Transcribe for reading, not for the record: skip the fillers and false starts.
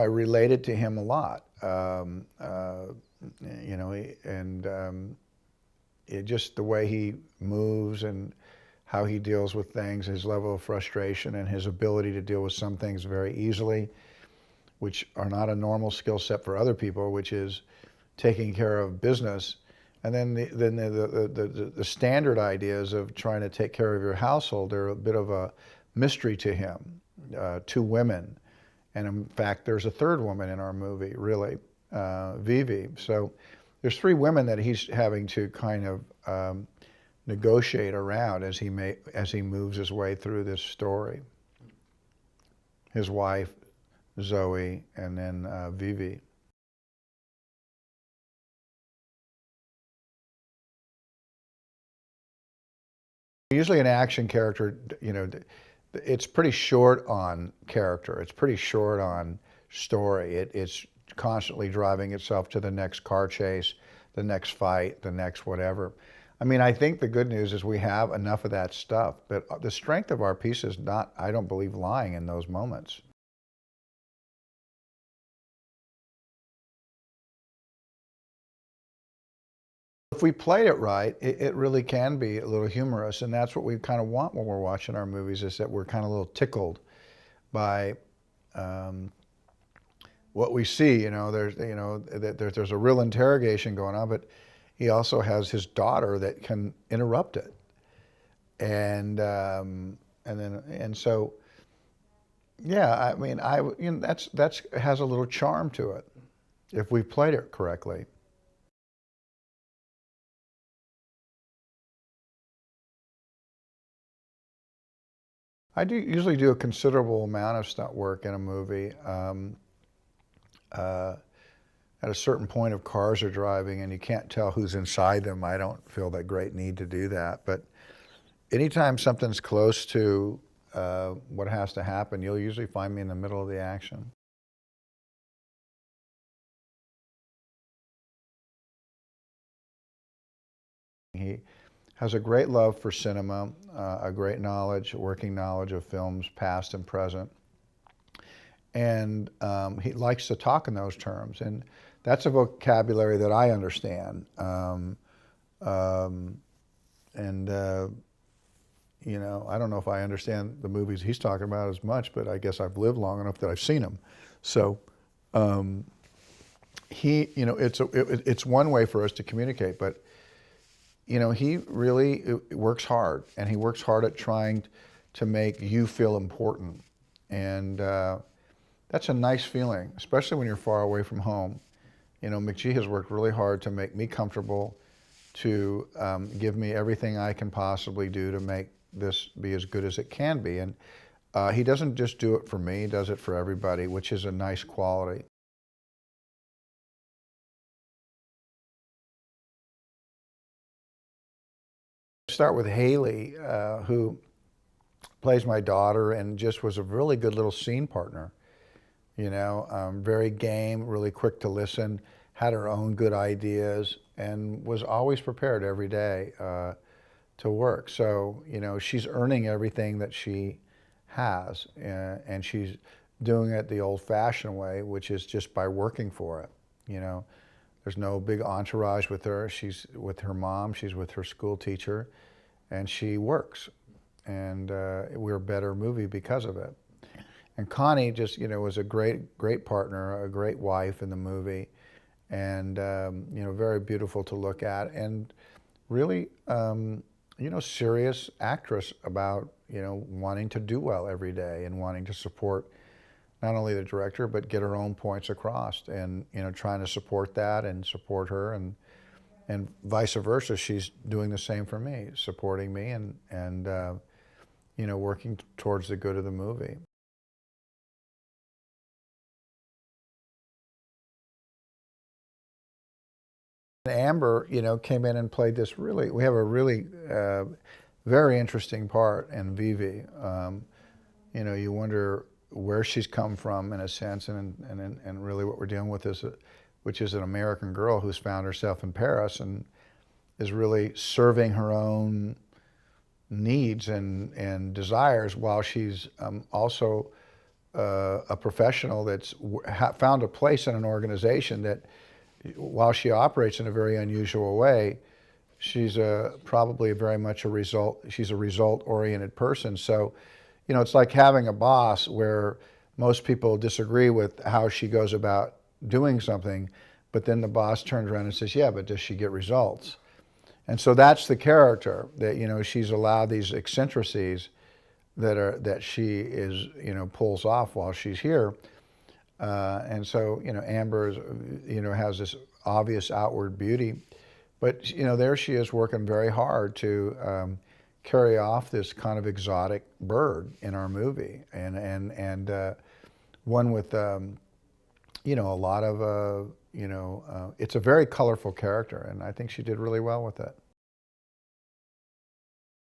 I related to him a lot. Just the way he moves and how he deals with things, his level of frustration and his ability to deal with some things very easily, which are not a normal skill set for other people, which is taking care of business. And then the standard ideas of trying to take care of your household are a bit of a mystery to him. Two women, and in fact, there's a third woman in our movie, really, Vivi. So there's three women that he's having to kind of negotiate around as he moves his way through this story. His wife, Zoe, and then Vivi. Usually an action character, it's pretty short on character. It's pretty short on story. It's constantly driving itself to the next car chase, the next fight, the next whatever. I mean, I think the good news is we have enough of that stuff, but the strength of our piece is not, I don't believe, lying in those moments. If we play it right, it really can be a little humorous, and that's what we kind of want when we're watching our movies, is that we're kind of a little tickled by what we see. There's a real interrogation going on, but he also has his daughter that can interrupt it, and so yeah, I mean, that's has a little charm to it if we played it correctly. I do usually do a considerable amount of stunt work in a movie. Uh, at a certain point, if cars are driving and you can't tell who's inside them, I don't feel that great need to do that. But anytime something's close to what has to happen, you'll usually find me in the middle of the action. He has a great love for cinema, a great knowledge, working knowledge of films, past and present. And he likes to talk in those terms. And that's a vocabulary that I understand. Um, and, I don't know if I understand the movies he's talking about as much, but I guess I've lived long enough that I've seen them. So um, it's one way for us to communicate, but he really works hard, and he works hard at trying to make you feel important. And that's a nice feeling, especially when you're far away from home. McGee has worked really hard to make me comfortable, to give me everything I can possibly do to make this be as good as it can be. And he doesn't just do it for me, he does it for everybody, which is a nice quality. Start with Haley, who plays my daughter and just was a really good little scene partner. Very game, really quick to listen, had her own good ideas, and was always prepared every day to work. So, she's earning everything that she has, and she's doing it the old-fashioned way, which is just by working for it. There's no big entourage with her. She's with her mom, she's with her school teacher, and she works. And we're a better movie because of it. And Connie just, was a great partner, a great wife in the movie, and, very beautiful to look at, and really, serious actress about, wanting to do well every day and wanting to support not only the director, but get her own points across, and, trying to support that and support her, and vice versa. She's doing the same for me, supporting me and working towards the good of the movie. Amber, came in and played this we have a really very interesting part in Vivi. You wonder where she's come from, in a sense, and really what we're dealing with is, which is an American girl who's found herself in Paris and is really serving her own needs and desires, while she's also a professional that's found a place in an organization that, while she operates in a very unusual way, she's probably very much a result. She's a result-oriented person. So, you know, it's like having a boss where most people disagree with how she goes about doing something, but then the boss turns around and says, "Yeah, but does she get results?" And so that's the character, that, you know, she's allowed these eccentricities that she is, you know, pulls off while she's here. And so, you know, Amber is, you know, has this obvious outward beauty, but, you know, there she is working very hard to carry off this kind of exotic bird in our movie, and one with, you know, a lot of, you know, it's a very colorful character, and I think she did really well with it.